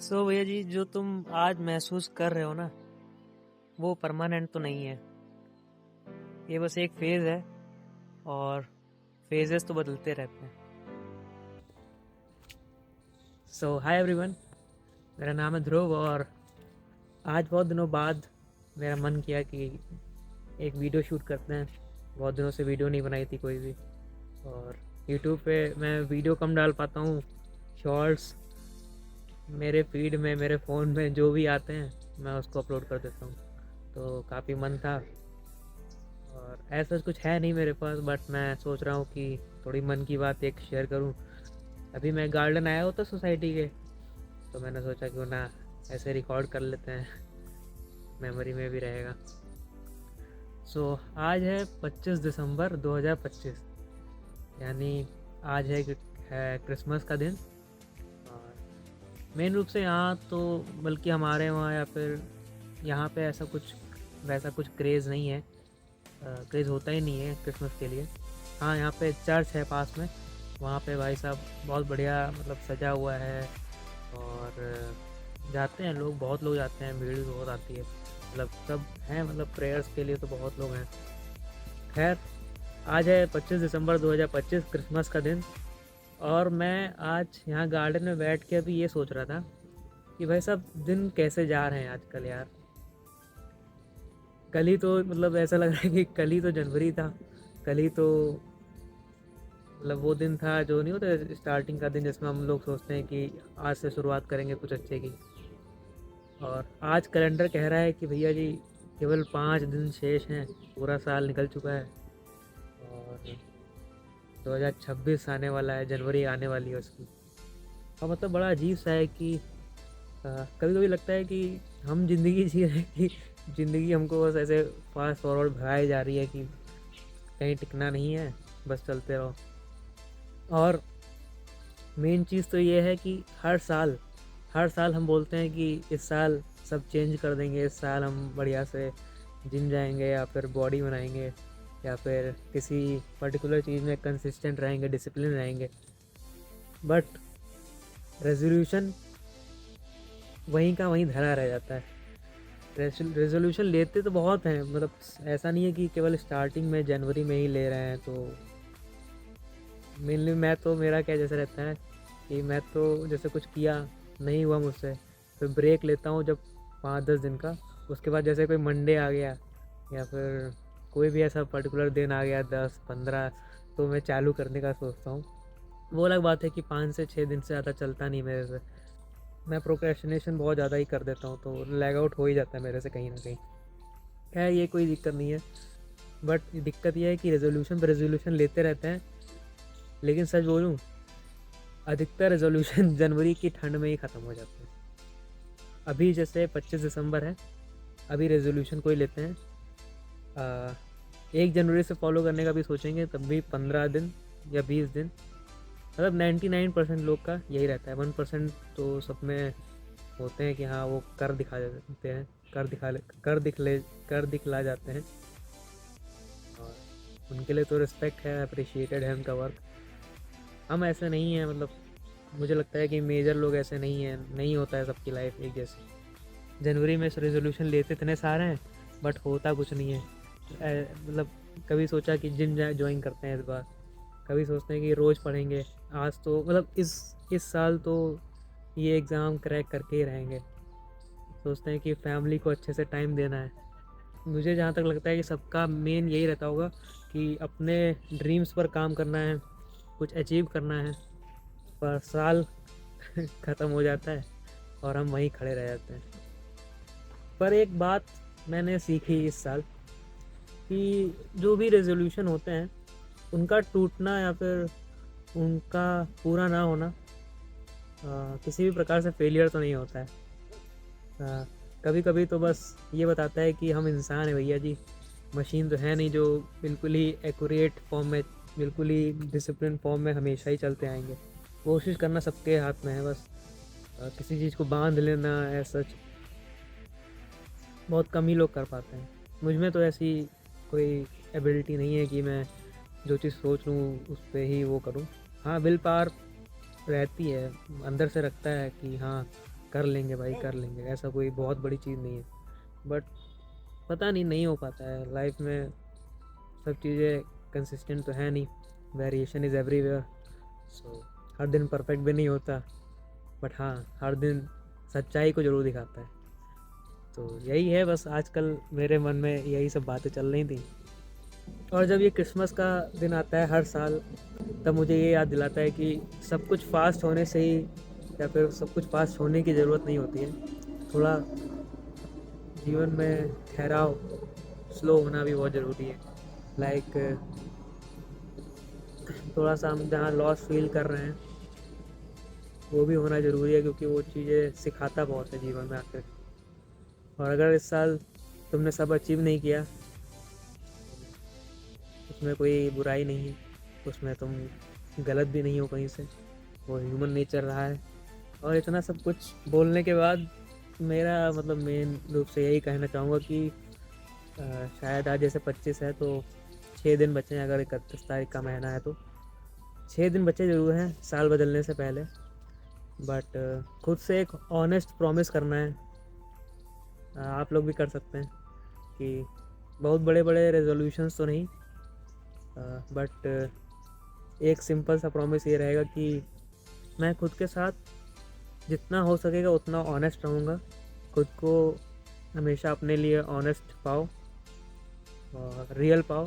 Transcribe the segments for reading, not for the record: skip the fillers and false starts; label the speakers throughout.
Speaker 1: भैया जी, जो तुम आज महसूस कर रहे हो ना, वो परमानेंट तो नहीं है। ये बस एक फेज है और फेजेस तो बदलते रहते हैं। हाय एवरीवन, मेरा नाम है ध्रुव और आज बहुत दिनों बाद मेरा मन किया कि एक वीडियो शूट करते हैं। बहुत दिनों से वीडियो नहीं बनाई थी कोई भी, और यूट्यूब पे मैं वीडियो कम डाल पाता हूँ। शॉर्ट्स मेरे फीड में, मेरे फ़ोन में जो भी आते हैं मैं उसको अपलोड कर देता हूँ। तो काफ़ी मन था, और ऐसा कुछ है नहीं मेरे पास, बट मैं सोच रहा हूँ कि थोड़ी मन की बात एक शेयर करूँ। अभी मैं गार्डन आया होता सोसाइटी के, तो मैंने सोचा क्यों ना ऐसे रिकॉर्ड कर लेते हैं, मेमोरी में भी रहेगा। आज है 25 दिसंबर 2025, यानी आज है क्रिसमस का दिन। और मेन रूप से यहाँ तो, बल्कि हमारे वहाँ या फिर यहाँ पे ऐसा कुछ वैसा कुछ क्रेज़ नहीं है। क्रेज़ होता ही नहीं है क्रिसमस के लिए। हाँ, यहाँ पे चर्च है पास में, वहाँ पे भाई साहब बहुत बढ़िया मतलब सजा हुआ है। और जाते हैं लोग, बहुत लोग जाते हैं, भीड़ भी बहुत आती है, मतलब सब हैं, मतलब प्रेयर्स के लिए तो बहुत लोग हैं। खैर, आज है 25 दिसंबर 2025, क्रिसमस का दिन। और मैं आज यहाँ गार्डन में बैठ के अभी ये सोच रहा था कि भाई साहब दिन कैसे जा रहे हैं आजकल यार। कल ही तो मतलब ऐसा लग रहा है कि कल ही तो जनवरी था, कल ही तो मतलब वो दिन था जो नहीं होता स्टार्टिंग का दिन, जिसमें हम लोग सोचते हैं कि आज से शुरुआत करेंगे कुछ अच्छे की। और आज कैलेंडर कह रहा है कि भैया जी केवल 5 दिन शेष हैं, पूरा साल निकल चुका है और 2026 आने वाला है, जनवरी आने वाली है उसकी। और मतलब बड़ा अजीब सा है कि कभी कभी लगता है कि हम जिंदगी जी रहे हैं, कि ज़िंदगी हमको बस ऐसे फास्ट फॉरवर्ड भगाई जा रही है कि कहीं टिकना नहीं है, बस चलते रहो। और मेन चीज़ तो ये है कि हर साल हम बोलते हैं कि इस साल सब चेंज कर देंगे, इस साल हम बढ़िया से जिम जाएंगे या फिर बॉडी बनाएंगे या फिर किसी पर्टिकुलर चीज़ में कंसिस्टेंट रहेंगे, डिसिप्लिन रहेंगे। बट रेजोल्यूशन वहीं का वहीं धरा रह जाता है। रेजोल्यूशन लेते तो बहुत हैं, मतलब ऐसा नहीं है कि केवल स्टार्टिंग में जनवरी में ही ले रहे हैं। तो मेनली मेरा क्या जैसा रहता है कि मैं तो जैसे कुछ किया नहीं हुआ मुझसे, फिर ब्रेक लेता हूँ जब 5-10 दिन का। उसके बाद जैसे कोई मंडे आ गया या फिर कोई भी ऐसा पर्टिकुलर दिन आ गया 10-15, तो मैं चालू करने का सोचता हूँ। वो अलग बात है कि 5 से 6 दिन से ज़्यादा चलता नहीं मेरे से। मैं प्रोक्रेस्टिनेशन बहुत ज़्यादा ही कर देता हूँ, तो लैग आउट हो ही जाता है मेरे से कहीं ना कहीं। खैर, ये कोई दिक्कत नहीं है, बट दिक्कत ये है कि रेजोल्यूशन पर रेजोल्यूशन लेते रहते हैं। लेकिन सच बोलूँ, अधिकतर रेजोल्यूशन जनवरी की ठंड में ही ख़त्म हो जाते हैं। अभी जैसे 25 दिसंबर है, अभी रेजोल्यूशन कोई लेते हैं 1 जनवरी से फॉलो करने का भी सोचेंगे तब भी 15 दिन या 20 दिन, मतलब 99% लोग का यही रहता है। 1% तो सब में होते हैं कि हाँ वो कर दिखा देते हैं, कर दिखला जाते हैं। और उनके लिए तो रिस्पेक्ट है, अप्रिशिएटेड है उनका वर्क। हम ऐसे नहीं हैं, मतलब मुझे लगता है कि मेजर लोग ऐसे नहीं हैं, नहीं होता है सबकी लाइफ एक जैसी। जनवरी में रेजोल्यूशन लेते इतने सारे हैं, बट होता कुछ नहीं है। मतलब कभी सोचा कि जिम ज्वाइन करते हैं इस बार, कभी सोचते हैं कि रोज़ पढ़ेंगे। आज तो मतलब इस साल तो ये एग्ज़ाम क्रैक करके ही रहेंगे। सोचते हैं कि फैमिली को अच्छे से टाइम देना है। मुझे जहाँ तक लगता है कि सबका मेन यही रहता होगा कि अपने ड्रीम्स पर काम करना है, कुछ अचीव करना है। पर साल ख़त्म हो जाता है और हम वहीं खड़े रह जाते हैं। पर एक बात मैंने सीखी इस साल कि जो भी रेजोल्यूशन होते हैं उनका टूटना या फिर उनका पूरा ना होना किसी भी प्रकार से फेलियर तो नहीं होता है। कभी कभी तो बस ये बताता है कि हम इंसान हैं भैया जी, मशीन तो है नहीं जो बिल्कुल ही एक्यूरेट फॉर्म में, बिल्कुल ही डिसिप्लिन फॉर्म में हमेशा ही चलते आएंगे। कोशिश करना सबके हाथ में है, बस किसी चीज़ को बांध लेना है सच बहुत कम ही लोग कर पाते हैं। मुझ में तो ऐसी कोई एबिलिटी नहीं है कि मैं जो चीज़ सोच लूँ उस पे ही वो करूँ। हाँ, विल पावर रहती है, अंदर से रखता है कि हाँ कर लेंगे भाई कर लेंगे, ऐसा कोई बहुत बड़ी चीज़ नहीं है। बट पता नहीं हो पाता है लाइफ में, सब चीज़ें कंसिस्टेंट तो है नहीं, वेरिएशन इज़ एवरीवेयर। सो हर दिन परफेक्ट भी नहीं होता, बट हाँ हर दिन सच्चाई को ज़रूर दिखाता है। तो यही है बस, आजकल मेरे मन में यही सब बातें चल रही थी। और जब ये क्रिसमस का दिन आता है हर साल, तब मुझे ये याद दिलाता है कि सब कुछ फास्ट होने से ही, या फिर सब कुछ फास्ट होने की ज़रूरत नहीं होती है। थोड़ा जीवन में ठहराव, स्लो होना भी बहुत ज़रूरी है। लाइक थोड़ा सा हम जहाँ लॉस फील कर रहे हैं वो भी होना ज़रूरी है, क्योंकि वो चीज़ें सिखाता बहुत है जीवन में आकर। और अगर इस साल तुमने सब अचीव नहीं किया, उसमें कोई बुराई नहीं है, उसमें तुम गलत भी नहीं हो कहीं से, वो ह्यूमन नेचर रहा है। और इतना सब कुछ बोलने के बाद मेरा मतलब मेन रूप से यही कहना चाहूँगा कि शायद आज जैसे 25 है तो 6 दिन बचे हैं, अगर 31 तारीख का महीना है तो 6 दिन बचे ज़रूर हैं साल बदलने से पहले। बट खुद से एक ऑनेस्ट प्रॉमिस करना है, आप लोग भी कर सकते हैं कि बहुत बड़े बड़े रेजोल्यूशंस तो नहीं, बट एक सिंपल सा प्रॉमिस ये रहेगा कि मैं खुद के साथ जितना हो सकेगा उतना ऑनेस्ट रहूँगा। खुद को हमेशा अपने लिए ऑनेस्ट पाओ और रियल पाओ,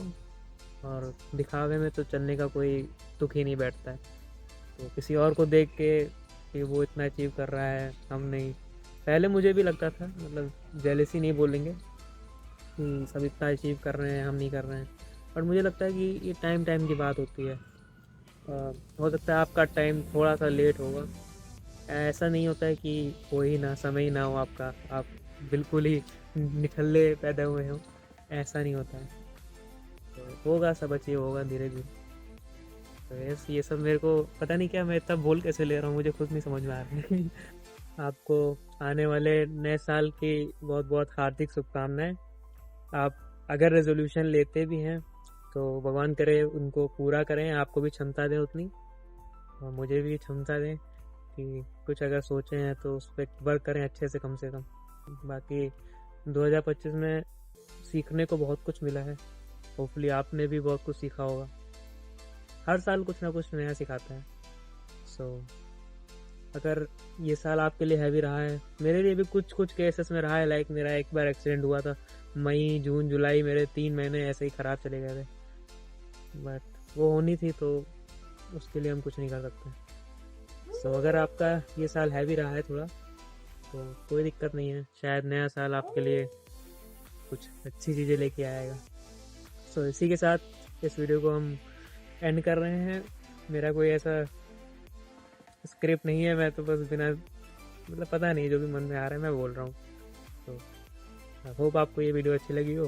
Speaker 1: और दिखावे में तो चलने का कोई तुक ही नहीं बैठता है। तो किसी और को देख के कि वो इतना अचीव कर रहा है हम नहीं, पहले मुझे भी लगता था, मतलब जेलसी नहीं बोलेंगे कि सब इतना अचीव कर रहे हैं हम नहीं कर रहे हैं। पर मुझे लगता है कि ये टाइम की बात होती है। हो सकता है आपका टाइम थोड़ा सा लेट होगा, ऐसा नहीं होता है कि हो ही ना, समय ही ना हो आपका, आप बिल्कुल ही निठल्ले पैदा हुए हो, ऐसा नहीं होता है। तो होगा, सब अचीव होगा धीरे धीरे। तो ये सब मेरे को पता नहीं क्या, मैं इतना बोल कैसे ले रहा हूँ, मुझे खुद नहीं समझ में आ रहा है। आपको आने वाले नए साल की बहुत बहुत हार्दिक शुभकामनाएं। आप अगर रेजोल्यूशन लेते भी हैं तो भगवान करे उनको पूरा करें, आपको भी क्षमता दें उतनी, और मुझे भी क्षमता दें कि कुछ अगर सोचे हैं तो उस पर वर्क करें अच्छे से कम। बाकी 2025 में सीखने को बहुत कुछ मिला है, होपफुली आपने भी बहुत कुछ सीखा होगा। हर साल कुछ ना कुछ नया सिखाता है। सो अगर ये साल आपके लिए हैवी रहा है, मेरे लिए भी कुछ केसेस में रहा है। लाइक मेरा एक बार एक्सीडेंट हुआ था, मई जून जुलाई मेरे 3 महीने ऐसे ही ख़राब चले गए थे, बट वो होनी थी तो उसके लिए हम कुछ नहीं कर सकते। सो अगर आपका ये साल हैवी रहा है थोड़ा, तो कोई दिक्कत नहीं है, शायद नया साल आपके लिए कुछ अच्छी चीज़ें लेके आएगा। सो इसी के साथ इस वीडियो को हम एंड कर रहे हैं। मेरा कोई ऐसा स्क्रिप्ट नहीं है, मैं तो बस बिना मतलब पता नहीं, जो भी मन में आ रहा है मैं बोल रहा हूँ। तो आई होप आपको ये वीडियो अच्छी लगी हो।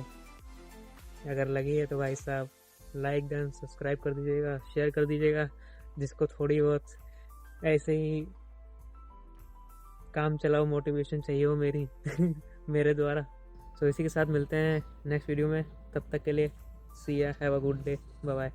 Speaker 1: अगर लगी है तो भाई साहब लाइक डन, सब्सक्राइब कर दीजिएगा, शेयर कर दीजिएगा, जिसको थोड़ी बहुत ऐसे ही काम चलाओ मोटिवेशन चाहिए हो मेरी मेरे द्वारा। तो इसी के साथ मिलते हैं नेक्स्ट वीडियो में, तब तक के लिए see ya, have a good day, bye bye.